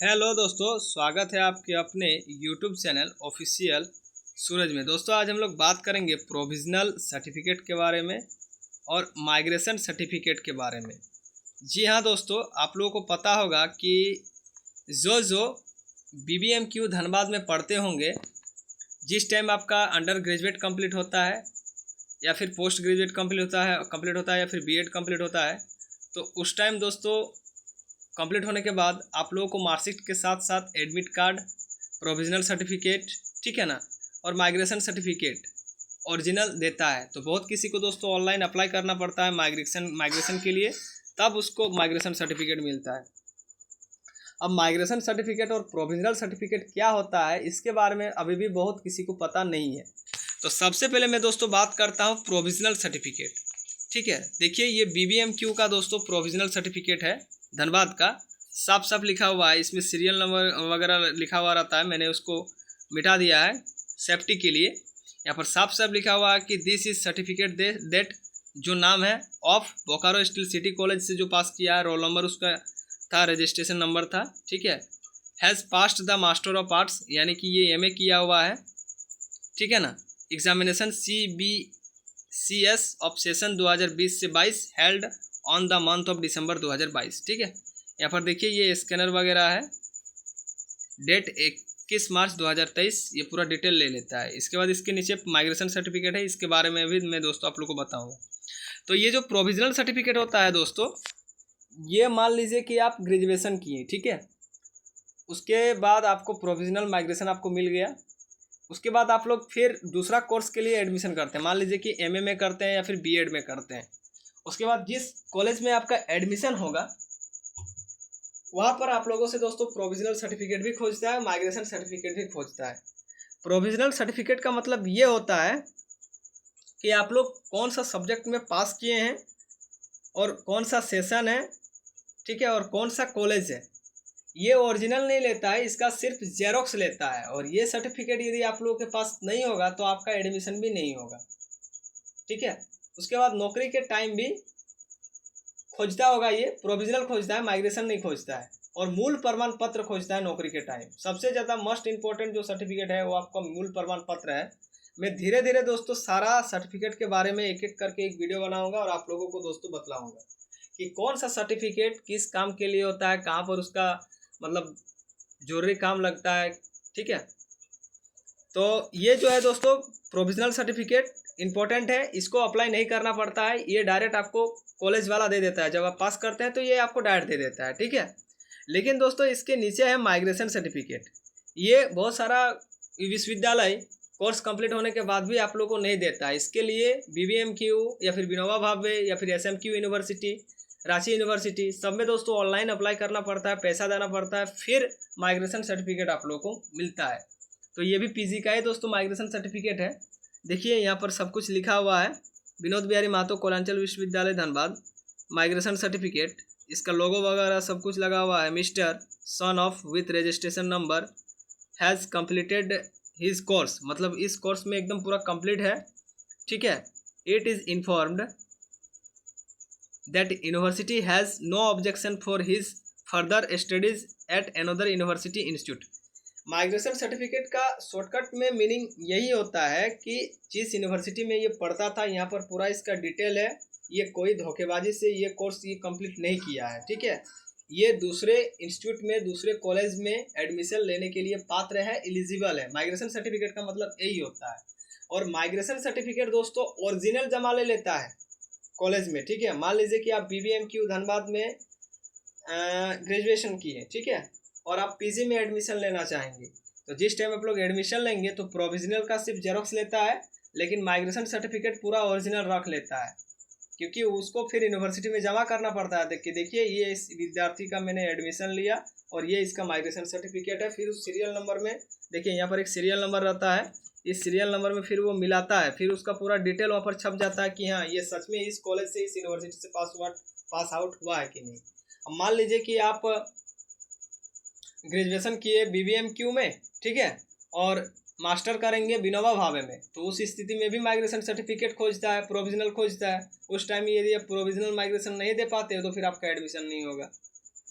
Hello दोस्तों, स्वागत है आपके अपने यूट्यूब चैनल ऑफिशियल सूरज में। दोस्तों आज हम लोग बात करेंगे प्रोविज़नल सर्टिफिकेट के बारे में और माइग्रेशन सर्टिफिकेट के बारे में। जी हाँ दोस्तों, आप लोगों को पता होगा कि जो BBMQ धनबाद में पढ़ते होंगे, जिस टाइम आपका अंडर ग्रेजुएट कंप्लीट होता है या फिर पोस्ट ग्रेजुएट कंप्लीट होता है या फिर बीएड कंप्लीट होता है, तो उस टाइम दोस्तों कंप्लीट होने के बाद आप लोगों को मार्कशीट के साथ साथ एडमिट कार्ड, प्रोविजनल सर्टिफिकेट, ठीक है ना, और माइग्रेशन सर्टिफिकेट ओरिजिनल देता है। तो बहुत किसी को दोस्तों ऑनलाइन अप्लाई करना पड़ता है माइग्रेशन के लिए, तब उसको माइग्रेशन सर्टिफिकेट मिलता है। अब माइग्रेशन सर्टिफिकेट और प्रोविजनल सर्टिफिकेट क्या होता है, इसके बारे में अभी भी बहुत किसी को पता नहीं है। तो सबसे पहले मैं दोस्तों बात करता हूँ प्रोविजनल सर्टिफिकेट। ठीक है, देखिए ये BBMQ का दोस्तों प्रोविजनल सर्टिफिकेट है धनबाद का। साफ साफ लिखा हुआ है, इसमें सीरियल नंबर वगैरह लिखा हुआ रहता है, मैंने उसको मिटा दिया है सेफ्टी के लिए। यहाँ पर साफ साफ लिखा हुआ है कि दिस इज सर्टिफिकेट दैट, जो नाम है of Bokaro steel city college से जो पास किया है, रोल नंबर उसका था, रजिस्ट्रेशन नंबर था, ठीक है, has passed the master of arts, यानी कि ये MA किया हुआ है, ठीक है ना, एग्जामिनेशन CBCS ऑफ सेशन 2020 से 22 held on the month of December 2022। ठीक है, यहाँ पर देखिए ये स्कैनर वगैरह है, डेट 21 मार्च 2023, ये पूरा डिटेल ले लेता है। इसके बाद इसके नीचे माइग्रेशन सर्टिफिकेट है, इसके बारे में भी मैं दोस्तों आप लोग को बताऊंगा। तो ये जो प्रोविजनल सर्टिफिकेट होता है दोस्तों, ये मान लीजिए कि आप ग्रेजुएशन किए, ठीक है, उसके बाद आपको प्रोविजनल माइग्रेशन आपको मिल गया। उसके बाद आप लोग फिर दूसरा कोर्स के लिए एडमिशन करते हैं, मान लीजिए कि MA में करते हैं या फिर BEd में करते हैं। उसके बाद जिस कॉलेज में आपका एडमिशन होगा वहाँ पर आप लोगों से दोस्तों प्रोविजनल सर्टिफिकेट भी खोजता है, माइग्रेशन सर्टिफिकेट भी खोजता है। प्रोविजनल सर्टिफिकेट का मतलब ये होता है कि आप लोग कौन सा सब्जेक्ट में पास किए हैं और कौन सा सेशन है, ठीक है, और कौन सा कॉलेज है। ये ओरिजिनल नहीं लेता है, इसका सिर्फ जेरोक्स लेता है। और ये सर्टिफिकेट यदि आप लोगों के पास नहीं होगा तो आपका एडमिशन भी नहीं होगा, ठीक है। उसके बाद नौकरी के टाइम भी खोजता होगा, ये प्रोविजनल खोजता है, माइग्रेशन नहीं खोजता है। और मूल प्रमाण पत्र खोजता है नौकरी के टाइम। सबसे ज़्यादा मोस्ट इंपॉर्टेंट जो सर्टिफिकेट है वो आपका मूल प्रमाण पत्र है। मैं धीरे धीरे दोस्तों सारा सर्टिफिकेट के बारे में एक एक करके एक वीडियो बनाऊंगा और आप लोगों को दोस्तों बतलाऊंगा कि कौन सा सर्टिफिकेट किस काम के लिए होता है, कहाँ पर उसका मतलब जरूरी काम लगता है, ठीक है। तो ये जो है दोस्तों प्रोविजनल सर्टिफिकेट इम्पोर्टेंट है, इसको अप्लाई नहीं करना पड़ता है, ये डायरेक्ट आपको कॉलेज वाला दे देता है। जब आप पास करते हैं तो ये आपको डायरेक्ट दे देता है, ठीक है। लेकिन दोस्तों इसके नीचे है माइग्रेशन सर्टिफिकेट। ये बहुत सारा विश्वविद्यालय कोर्स कंप्लीट होने के बाद भी आप लोगों को नहीं देता है। इसके लिए BBMQ या फिर विनोबा भावे या फिर SMQ यूनिवर्सिटी, रांची यूनिवर्सिटी, सब में दोस्तों ऑनलाइन अप्लाई करना पड़ता है, पैसा देना पड़ता है, फिर माइग्रेशन सर्टिफिकेट आप लोगों को मिलता है। तो ये भी PG का ही दोस्तों माइग्रेशन सर्टिफिकेट है। देखिए यहाँ पर सब कुछ लिखा हुआ है, विनोद बिहारी महतो कोलांचल विश्वविद्यालय धनबाद, माइग्रेशन सर्टिफिकेट, इसका लोगो वगैरह सब कुछ लगा हुआ है। Mister son of with registration number has completed his course, मतलब इस कोर्स में एकदम पूरा कंप्लीट है, ठीक है। It is informed that university has no objection for his further studies at another university institute. Migration certificate का शॉर्टकट में मीनिंग यही होता है कि जिस यूनिवर्सिटी में ये पढ़ता था, यहाँ पर पूरा इसका डिटेल है, ये कोई धोखेबाजी से ये कोर्स ये कंप्लीट नहीं किया है, ठीक है। ये दूसरे इंस्टीट्यूट में, दूसरे कॉलेज में एडमिशन लेने के लिए पात्र है, एलिजिबल है। माइग्रेशन सर्टिफिकेट का मतलब यही होता है। और माइग्रेशन सर्टिफिकेट दोस्तों ओरिजिनल जमा ले लेता है कॉलेज में, ठीक है। मान लीजिए कि आप BBMQ धनबाद में ग्रेजुएशन किए, ठीक है, और आप PG में एडमिशन लेना चाहेंगे, तो जिस टाइम आप लोग एडमिशन लेंगे तो प्रोविजनल का सिर्फ जेरोक्स लेता है, लेकिन माइग्रेशन सर्टिफिकेट पूरा ओरिजिनल रख लेता है, क्योंकि उसको फिर यूनिवर्सिटी में जमा करना पड़ता है। देखिए ये इस विद्यार्थी का मैंने एडमिशन लिया और ये इसका माइग्रेशन सर्टिफिकेट है। फिर उस सीरियल नंबर में देखिए यहाँ पर एक सीरियल नंबर रहता है, इस सीरियल नंबर में फिर वो मिलाता है, फिर उसका पूरा डिटेल वहाँ पर छप जाता है कि हाँ ये सच में इस कॉलेज से, इस यूनिवर्सिटी से पास आउट हुआ है कि नहीं। अब मान लीजिए कि आप ग्रेजुएशन किए BBMQ में, ठीक है, और मास्टर करेंगे विनोबा भावे में, तो उस स्थिति में भी माइग्रेशन सर्टिफिकेट खोजता है, प्रोविजनल खोजता है। उस टाइम यदि आप प्रोविजनल माइग्रेशन नहीं दे पाते हो तो फिर आपका एडमिशन नहीं होगा,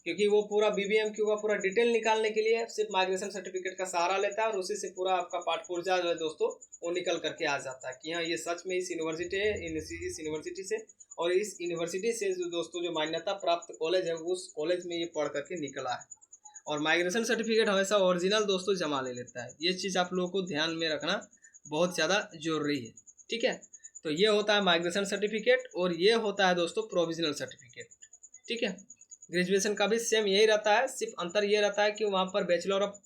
क्योंकि वो पूरा BBMQ का पूरा डिटेल निकालने के लिए सिर्फ माइग्रेशन सर्टिफिकेट का सहारा लेता है और उसी से पूरा आपका पाठ पुर्जा जो है दोस्तों वो निकल करके आ जाता है कि हाँ ये सच में इस यूनिवर्सिटी है, इस यूनिवर्सिटी से, और इस यूनिवर्सिटी से जो दोस्तों जो मान्यता प्राप्त कॉलेज है उस कॉलेज में ये पढ़ करके निकला है। और माइग्रेशन सर्टिफिकेट हमेशा ओरिजिनल दोस्तों जमा ले लेता है। ये चीज़ आप लोगों को ध्यान में रखना बहुत ज़्यादा जरूरी है, ठीक है। तो ये होता है माइग्रेशन सर्टिफिकेट और ये होता है दोस्तों प्रोविजनल सर्टिफिकेट, ठीक है। ग्रेजुएशन का भी सेम यही रहता है, सिर्फ अंतर ये रहता है कि वहाँ पर bachelor of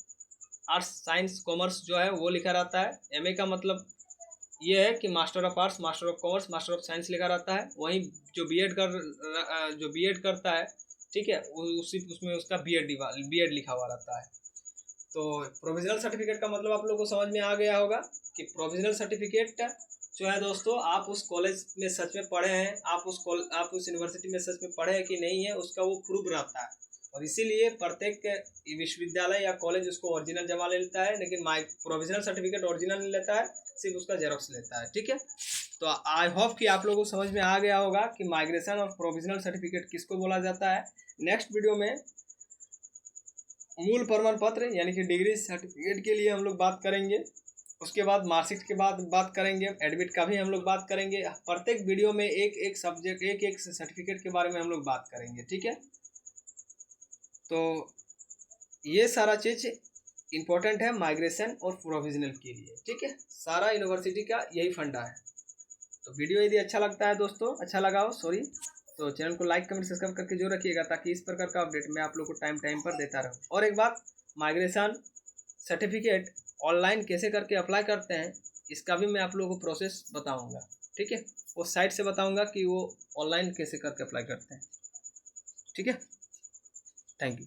arts science commerce जो है वो लिखा रहता है। एमए का मतलब ये है कि master of arts, master of commerce, master of science लिखा रहता है। वहीं जो बीएड करता है, ठीक है, उसी उसमें उसका बीएड लिखा हुआ रहता है। तो प्रोविजनल सर्टिफिकेट का मतलब आप लोगों को समझ में आ गया होगा कि प्रोविजनल सर्टिफिकेट जो है दोस्तों आप उस कॉलेज में सच में पढ़े हैं, आप उस यूनिवर्सिटी में सच में पढ़े हैं कि नहीं है, उसका वो प्रूफ रहता है। और इसीलिए प्रत्येक विश्वविद्यालय या कॉलेज उसको ओरिजिनल जमा ले लेता है, लेकिन प्रोविजनल सर्टिफिकेट ओरिजिनल नहीं लेता है, सिर्फ उसका जेरोक्स लेता है, ठीक है। तो आई होप कि आप लोगों को समझ में आ गया होगा कि माइग्रेशन और प्रोविजनल सर्टिफिकेट किसको बोला जाता है। नेक्स्ट वीडियो में मूल प्रमाण पत्र यानी कि डिग्री सर्टिफिकेट के लिए हम लोग बात करेंगे। उसके बाद मार्कशीट के बाद बात करेंगे, एडमिट का भी हम लोग बात करेंगे। प्रत्येक वीडियो में एक एक सब्जेक्ट, एक एक सर्टिफिकेट के बारे में हम लोग बात करेंगे, ठीक है। तो ये सारा चीज़ इम्पोर्टेंट है माइग्रेशन और प्रोविजनल के लिए, ठीक है। सारा यूनिवर्सिटी का यही फंडा है। तो वीडियो यदि अच्छा लगता है दोस्तों, अच्छा लगा हो सॉरी, तो चैनल को लाइक कमेंट सब्सक्राइब करके जरूर रखिएगा ताकि इस प्रकार का अपडेट मैं आप लोग को टाइम टाइम पर देता रहूँ। और एक बात, माइग्रेशन सर्टिफिकेट ऑनलाइन कैसे करके अप्लाई करते हैं इसका भी मैं आप लोगों को प्रोसेस बताऊंगा, ठीक है। वो साइट से बताऊंगा कि वो ऑनलाइन कैसे करके अप्लाई करते हैं, ठीक है। Thank you.